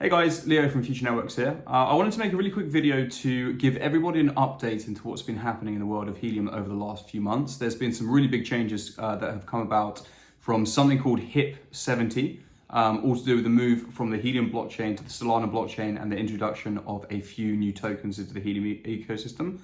Hey guys, Leo from Future Networks here. I wanted to make a really quick video to give everybody an update into what's been happening in the world of Helium over the last few months. There's been some really big changes that have come about from something called HIP 70, all to do with the move from the Helium blockchain to the Solana blockchain and the introduction of a few new tokens into the Helium ecosystem.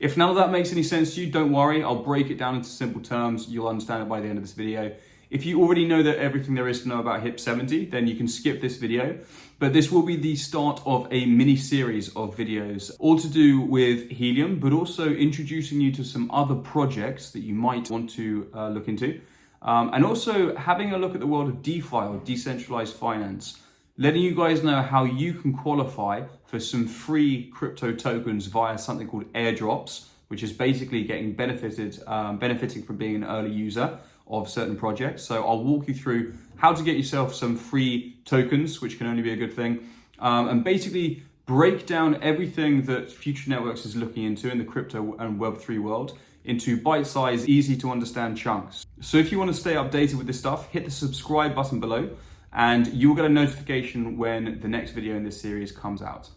If none of that makes any sense to you, don't worry, I'll break it down into simple terms. You'll understand it by the end of this video. If you already know that everything there is to know about HIP 70, then you can skip this video. But this will be the start of a mini series of videos, all to do with Helium, but also introducing you to some other projects that you might want to look into. And also having a look at the world of DeFi, or decentralized finance, letting you guys know how you can qualify for some free crypto tokens via something called airdrops, which is basically getting benefiting from being an early user of certain projects. So I'll walk you through how to get yourself some free tokens, which can only be a good thing, and basically break down everything that Future Networks is looking into in the crypto and Web3 world into bite-sized, easy to understand chunks. So if you want to stay updated with this stuff, hit the subscribe button below and you will get a notification when the next video in this series comes out.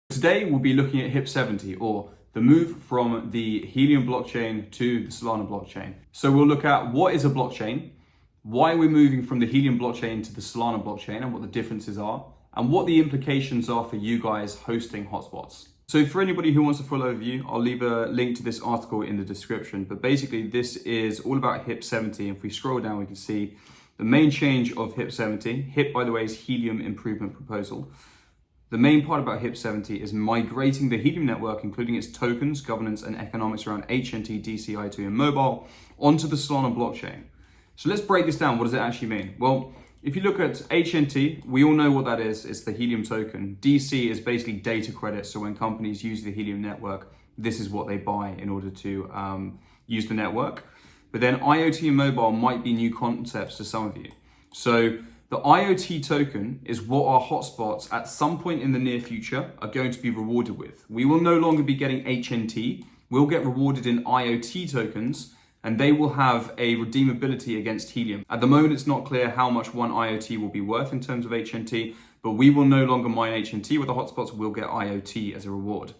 Today we'll be looking at HIP 70, or the move from the Helium blockchain to the Solana blockchain. So we'll look at what is a blockchain, why we're moving from the Helium blockchain to the Solana blockchain and what the differences are, and what the implications are for you guys hosting hotspots. So for anybody who wants a full overview, I'll leave a link to this article in the description. But basically this is all about HIP 70. If we scroll down, we can see the main change of HIP 70. HIP, by the way, is Helium Improvement Proposal. The main part about HIP 70 is migrating the Helium network, including its tokens, governance, and economics around HNT, DCI2, and mobile, onto the Solana blockchain. So let's break this down. What does it actually mean? Well, if you look at HNT, we all know what that is. It's the Helium token. DC is basically data credits. So when companies use the Helium network, this is what they buy in order to use the network. But then IoT and mobile might be new concepts to some of you. So the IoT token is what our hotspots at some point in the near future are going to be rewarded with. We will no longer be getting HNT. We'll get rewarded in IoT tokens, and they will have a redeemability against Helium. At the moment, it's not clear how much one IoT will be worth in terms of HNT, but we will no longer mine HNT with the hotspots. We'll get IoT as a reward.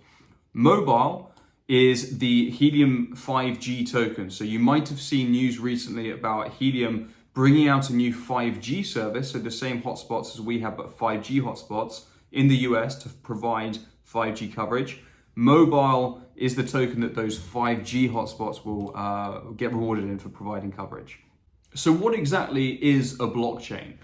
Mobile is the Helium 5G token. So you might have seen news recently about Helium bringing out a new 5G service, so the same hotspots as we have, but 5G hotspots in the US to provide 5G coverage. Mobile is the token that those 5G hotspots will get rewarded in for providing coverage. So what exactly is a blockchain?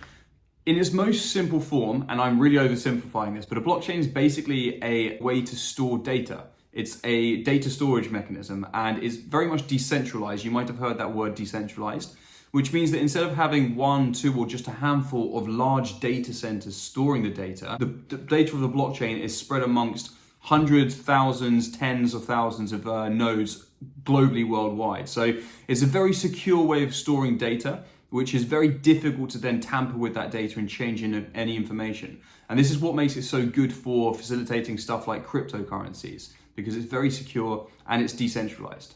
In its most simple form, and I'm really oversimplifying this, but a blockchain is basically a way to store data. It's a data storage mechanism and is very much decentralized. You might have heard that word, decentralized, which means that instead of having one, two, or just a handful of large data centers storing the data, the data of the blockchain is spread amongst hundreds, thousands, tens of thousands of nodes globally, worldwide. So it's a very secure way of storing data, which is very difficult to then tamper with that data and change in any information. And this is what makes it so good for facilitating stuff like cryptocurrencies, because it's very secure and it's decentralized.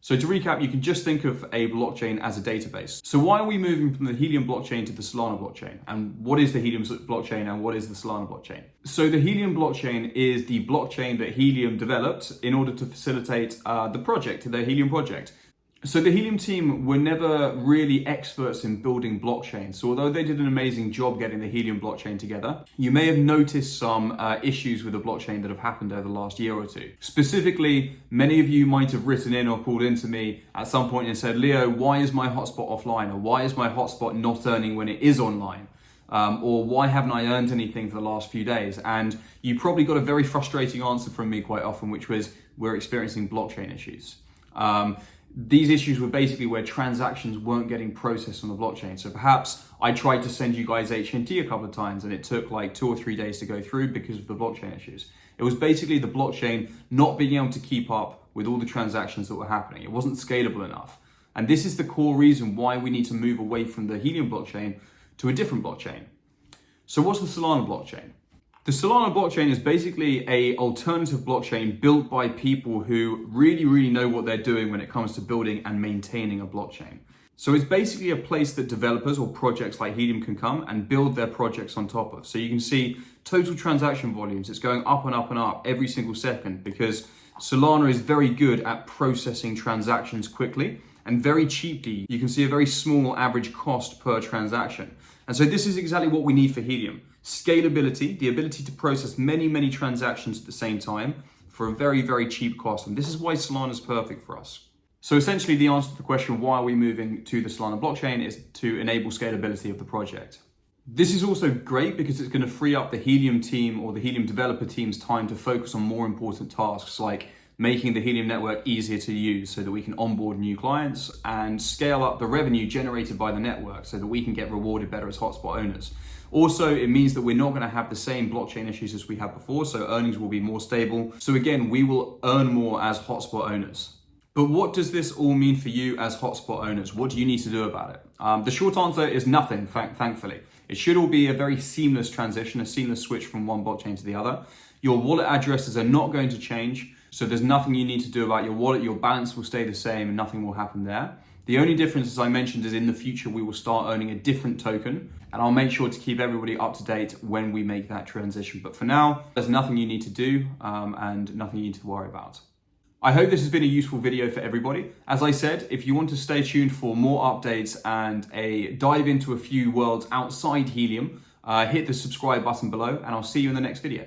So to recap, you can just think of a blockchain as a database. So why are we moving from the Helium blockchain to the Solana blockchain? And what is the Helium blockchain and what is the Solana blockchain? So the Helium blockchain is the blockchain that Helium developed in order to facilitate the project, the Helium project. So the Helium team were never really experts in building blockchains. So although they did an amazing job getting the Helium blockchain together, you may have noticed some issues with the blockchain that have happened over the last year or two. Specifically, many of you might have written in or called into me at some point and said, Leo, why is my hotspot offline? Or why is my hotspot not earning when it is online? Or why haven't I earned anything for the last few days? And you probably got a very frustrating answer from me quite often, which was, we're experiencing blockchain issues. These issues were basically where transactions weren't getting processed on the blockchain. So perhaps I tried to send you guys HNT a couple of times and it took like 2 or 3 days to go through because of the blockchain issues. It was basically the blockchain not being able to keep up with all the transactions that were happening. It wasn't scalable enough. And this is the core reason why we need to move away from the Helium blockchain to a different blockchain. So what's the Solana blockchain? The The Solana blockchain is basically an alternative blockchain built by people who really know what they're doing when it comes to building and maintaining a blockchain. So it's basically a place that developers or projects like Helium can come and build their projects on top of. So you can see total transaction volumes. It's going up and up and up every single second because Solana is very good at processing transactions quickly and very cheaply. You can see a very small average cost per transaction. And so this is exactly what we need for Helium. Scalability, the ability to process many transactions at the same time for a very cheap cost. And this is why Solana is perfect for us. So essentially the answer to the question, why are we moving to the Solana blockchain, is to enable scalability of the project. This is also great because it's going to free up the Helium team or the Helium developer team's time to focus on more important tasks like making the Helium network easier to use so that we can onboard new clients and scale up the revenue generated by the network so that we can get rewarded better as hotspot owners. Also, it means that we're not going to have the same blockchain issues as we had before, so earnings will be more stable. So again, we will earn more as hotspot owners. But what does this all mean for you as hotspot owners? What do you need to do about it? The short answer is nothing, thankfully. It should all be a very seamless transition, a seamless switch from one blockchain to the other. Your wallet addresses are not going to change, so there's nothing you need to do about your wallet. Your balance will stay the same and nothing will happen there. The only difference, as I mentioned, is in the future we will start owning a different token, and I'll make sure to keep everybody up to date when we make that transition. But for now, there's nothing you need to do and nothing you need to worry about. I hope this has been a useful video for everybody. As I said, if you want to stay tuned for more updates and a dive into a few worlds outside Helium, hit the subscribe button below, and I'll see you in the next video.